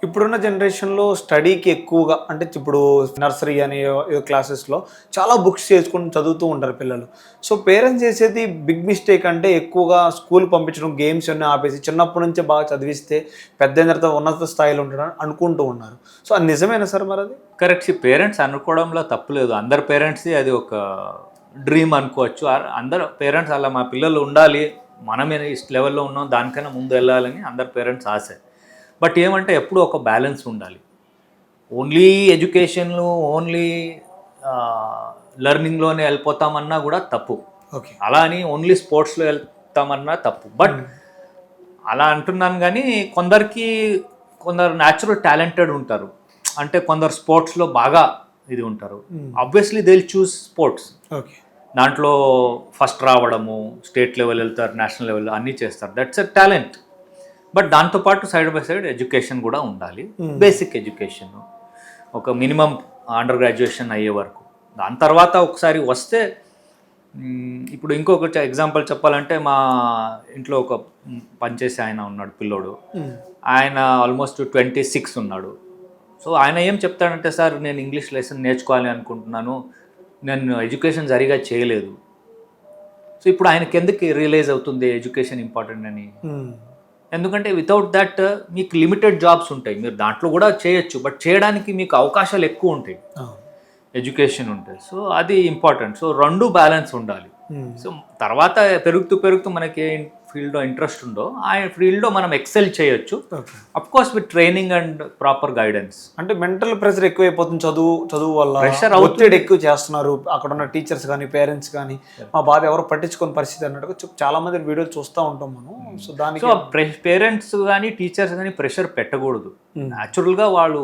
ఇప్పుడున్న జనరేషన్లో స్టడీకి ఎక్కువగా అంటే ఇప్పుడు నర్సరీ అని క్లాసెస్లో చాలా బుక్స్ చేసుకుని చదువుతూ ఉంటారు పిల్లలు. సో పేరెంట్స్ చేసేది బిగ్ మిస్టేక్ అంటే ఎక్కువగా స్కూల్ పంపించడం, గేమ్స్ అన్నీ ఆపేసి చిన్నప్పటి నుంచే బాగా చదివిస్తే పెద్ద అయిన తర్వాత ఉన్నత స్థాయిలో ఉంటారని అనుకుంటూ ఉన్నారు. సో అది నిజమేనా సార్ మరి అది? కరెక్ట్. పేరెంట్స్ అనుకోవడంలో తప్పులేదు. అందరు పేరెంట్స్ది అది ఒక డ్రీమ్ అనుకోవచ్చు. అందరు పేరెంట్స్ అలా మా పిల్లలు ఉండాలి, మనమే ఈ లెవెల్లో ఉన్నాం, దానికన్నా ముందు వెళ్ళాలని అందరు పేరెంట్స్ ఆశ. బట్ ఏమంటే ఎప్పుడూ ఒక బ్యాలెన్స్ ఉండాలి. ఓన్లీ ఎడ్యుకేషన్లు, ఓన్లీ లెర్నింగ్లోనే వెళ్ళిపోతామన్నా కూడా తప్పు. ఓకే. అలా అని ఓన్లీ స్పోర్ట్స్లో వెళ్తామన్నా తప్పు. బట్ అలా అంటున్నాను కానీ కొందరు న్యాచురల్ టాలెంటెడ్ ఉంటారు. అంటే కొందరు స్పోర్ట్స్లో బాగా ఇది ఉంటారు. Obviously they will choose sports. Okay. దాంట్లో ఫస్ట్ రావడము, స్టేట్ లెవెల్ వెళ్తారు, నేషనల్ లెవెల్ అన్నీ చేస్తారు. That's a talent. బట్ దాంతోపాటు సైడ్ బై సైడ్ ఎడ్యుకేషన్ కూడా ఉండాలి. బేసిక్ ఎడ్యుకేషన్ ఒక మినిమం అండర్ గ్రాడ్యుయేషన్ అయ్యే వరకు. దాని తర్వాత ఒకసారి వస్తే ఇప్పుడు ఇంకొక ఎగ్జాంపుల్ చెప్పాలంటే మా ఇంట్లో ఒక పనిచేసి ఆయన ఉన్నాడు పిల్లోడు. ఆయన ఆల్మోస్ట్ 26 ఉన్నాడు. సో ఆయన ఏం చెప్తాడంటే, సార్ నేను ఇంగ్లీష్ లెసన్ నేర్చుకోవాలి అనుకుంటున్నాను, నేను ఎడ్యుకేషన్ సరిగా చేయలేదు. సో ఇప్పుడు ఆయనకి ఎందుకు రియలైజ్ అవుతుంది ఎడ్యుకేషన్ ఇంపార్టెంట్ అని? ఎందుకంటే వితౌట్ దట్ మీకు లిమిటెడ్ జాబ్స్ ఉంటాయి, మీరు దాంట్లో కూడా చేయొచ్చు, బట్ చేయడానికి మీకు అవకాశాలు ఎక్కువ ఉంటాయి ఎడ్యుకేషన్ ఉంటే. సో అది ఇంపార్టెంట్. సో రెండు బ్యాలెన్స్ ఉండాలి. సో తర్వాత పెరుగుతూ మనకి ఏ ఫీల్డ్లో ఇంట్రెస్ట్ ఉందో ఆ ఫీల్డ్లో మనం ఎక్సెల్ చేయొచ్చు, of course with training and proper guidance. అంటే మెంటల్ ప్రెషర్ ఎక్కువైపోతుంది చదువు వల్ల, ప్రెషర్ ఒత్తిడి ఎక్కువ చేస్తున్నారు అక్కడ ఉన్న టీచర్స్ కానీ పేరెంట్స్ కానీ. మా బాధ ఎవరు పట్టించుకునే పరిస్థితి అన్నట్టుగా చాలా మంది వీడియోలు చూస్తూ ఉంటాం మనం. సో దానికి పేరెంట్స్ కానీ టీచర్స్ కానీ ప్రెషర్ పెట్టకూడదు. న్యాచురల్గా వాళ్ళు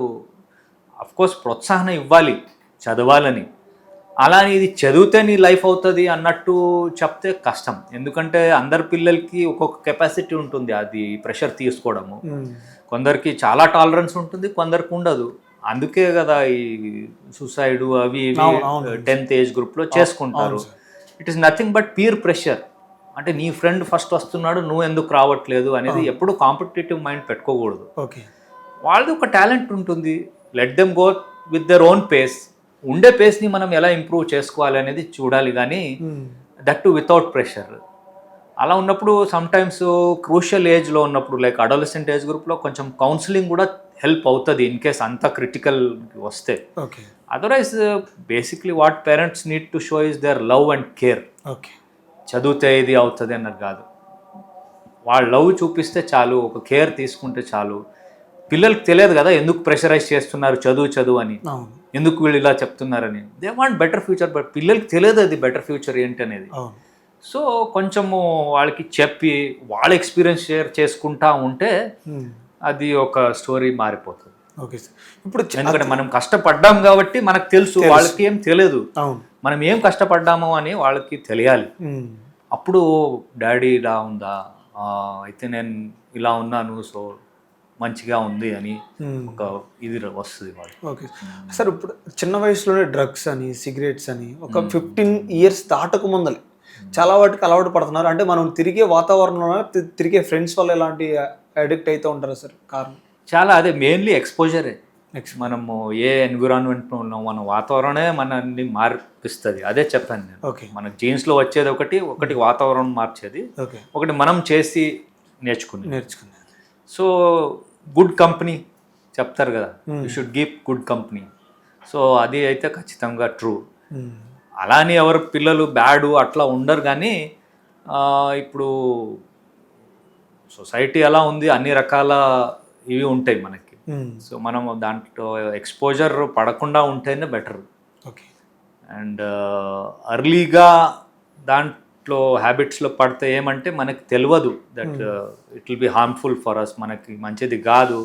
అఫ్కోర్స్ ప్రోత్సాహన ఇవ్వాలి చదవాలని. అలా ఇది చదివితే నీ లైఫ్ అవుతుంది అన్నట్టు చెప్తే కష్టం. ఎందుకంటే అందరి పిల్లలకి ఒక్కొక్క కెపాసిటీ ఉంటుంది అది ప్రెషర్ తీసుకోవడము. కొందరికి చాలా టాలరెన్స్ ఉంటుంది, కొందరికి ఉండదు. అందుకే కదా ఈ సూసైడ్ అవి 10th ఏజ్ గ్రూప్లో చేసుకుంటారు. It is nothing but peer pressure. అంటే నీ ఫ్రెండ్ ఫస్ట్ వస్తున్నాడు, నువ్వు ఎందుకు రావట్లేదు అనేది ఎప్పుడు కాంపిటేటివ్ మైండ్ పెట్టుకోకూడదు. వాళ్ళది ఒక టాలెంట్ ఉంటుంది, let them go with their own face. ఉండే పేస్ని మనం ఎలా ఇంప్రూవ్ చేసుకోవాలి అనేది చూడాలి, కానీ దట్ టు వితౌట్ ప్రెషర్. అలా ఉన్నప్పుడు సమ్టైమ్స్ క్రూషియల్ ఏజ్లో ఉన్నప్పుడు లైక్ అడోలసెంట్ ఏజ్ గ్రూప్లో కొంచెం కౌన్సిలింగ్ కూడా హెల్ప్ అవుతుంది ఇన్ కేస్ అంత క్రిటికల్ వస్తే. Otherwise basically what parents need to show is there love and care. చదివితే ఇది అవుతుంది అన్నది కాదు, వాళ్ళు లవ్ చూపిస్తే చాలు, ఒక కేర్ తీసుకుంటే చాలు. పిల్లలకి తెలియదు కదా ఎందుకు ప్రెషరైజ్ చేస్తున్నారు చదువు అని, ఎందుకు వీళ్ళు ఇలా చెప్తున్నారని. They want better future, but పిల్లలకి తెలియదు అది బెటర్ ఫ్యూచర్ ఏంటి అనేది. సో కొంచెము వాళ్ళకి చెప్పి వాళ్ళ ఎక్స్పీరియన్స్ షేర్ చేసుకుంటా ఉంటే అది ఒక స్టోరీ మారిపోతుంది. ఇప్పుడు ఎందుకంటే మనం కష్టపడ్డాం కాబట్టి మనకు తెలుసు, వాళ్ళకి ఏం తెలియదు మనం ఏం కష్టపడ్డాము అని వాళ్ళకి తెలియాలి. అప్పుడు డాడీ ఇలా ఉందా, అయితే నేను ఇలా ఉన్నాను, సో మంచిగా ఉంది అని ఒక ఇది వస్తుంది వాళ్ళు. ఓకే సార్, ఇప్పుడు చిన్న వయసులోనే డ్రగ్స్ అని, సిగరెట్స్ అని ఒక 15 years దాటకు ముందలే చాలా వాటికి అలవాటు పడుతున్నారు. అంటే మనం తిరిగే వాతావరణంలో తిరిగే ఫ్రెండ్స్ వల్ల ఎలాంటి అడిక్ట్ అవుతూ ఉంటారు సార్? కారణం చాలా అదే, మెయిన్లీ ఎక్స్పోజరే. మనము ఏ ఎన్విరాన్మెంట్లో ఉన్నాం, మన వాతావరణమే మనల్ని మార్పిస్తుంది. అదే చెప్పాను నేను. మన జీన్స్లో వచ్చేది ఒకటి వాతావరణం మార్చేది, ఒకటి మనం చేసి నేర్చుకుని. సో గుడ్ కంపెనీ చెప్తారు కదా, you should give good company. So అది అయితే ఖచ్చితంగా ట్రూ. అలా అని ఎవరు పిల్లలు బ్యాడు అట్లా ఉండరు, కానీ ఇప్పుడు సొసైటీ ఎలా ఉంది, అన్ని రకాల ఇవి ఉంటాయి మనకి. సో మనం దాంట్లో ఎక్స్పోజర్ పడకుండా ఉంటేనే బెటర్. అండ్ అర్లీగా దాంట్లో హ్యాబిట్స్లో పడితే ఏమంటే మనకి తెలియదు that it will be harmful for us, మనకి మంచిది కాదు,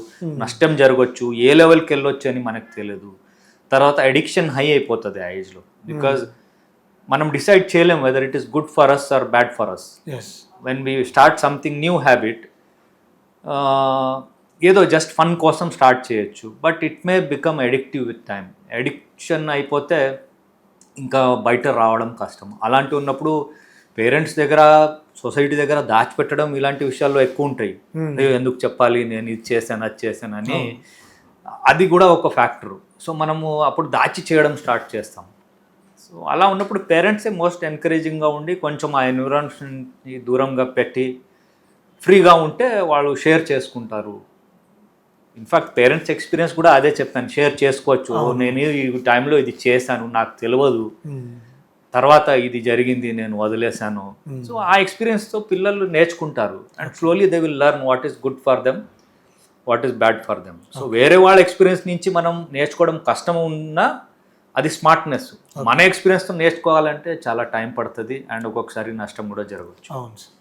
నష్టం జరగవచ్చు, ఏ లెవెల్కి వెళ్ళొచ్చు అని మనకు తెలియదు. తర్వాత అడిక్షన్ హై అయిపోతుంది ఆ ఏజ్లో, బికాజ్ మనం డిసైడ్ చేయలేం whether it is good for us or bad for us. When we start something new habit, ఏదో జస్ట్ ఫన్ కోసం స్టార్ట్ చేయొచ్చు, but it may become addictive with time. Addiction అయిపోతే ఇంకా బయట రావడం కష్టం. అలాంటి ఉన్నప్పుడు పేరెంట్స్ దగ్గర సొసైటీ దగ్గర దాచిపెట్టడం ఇలాంటి విషయాల్లో ఎక్కువ ఉంటాయి. అయ్యో ఎందుకు చెప్పాలి, నేను ఇది చేశాను అది చేశాను అని, అది కూడా ఒక ఫ్యాక్టర్. సో మనము అప్పుడు దాచి చేయడం స్టార్ట్ చేస్తాం. సో అలా ఉన్నప్పుడు పేరెంట్సే మోస్ట్ ఎంకరేజింగ్గా ఉండి కొంచెం ఆ ఎన్విరాన్మెంట్ని దూరంగా పెట్టి ఫ్రీగా ఉంటే వాళ్ళు షేర్ చేసుకుంటారు. ఇన్ఫ్యాక్ట్ పేరెంట్స్ ఎక్స్పీరియన్స్ కూడా అదే చెప్పాను, షేర్ చేసుకోవచ్చు. నేను ఈ టైంలో ఇది చేశాను, నాకు తెలియదు, తర్వాత ఇది జరిగింది, నేను వదిలేశాను. సో ఆ ఎక్స్పీరియన్స్తో పిల్లలు నేర్చుకుంటారు and slowly they will learn what is good for them, what is bad for them. So వేరే వాళ్ళ ఎక్స్పీరియన్స్ నుంచి మనం నేర్చుకోవడం కష్టం ఉన్నా అది స్మార్ట్నెస్. మన ఎక్స్పీరియన్స్తో నేర్చుకోవాలంటే చాలా టైం పడుతుంది అండ్ ఒక్కొక్కసారి నష్టం కూడా జరగవచ్చు. అవును సార్.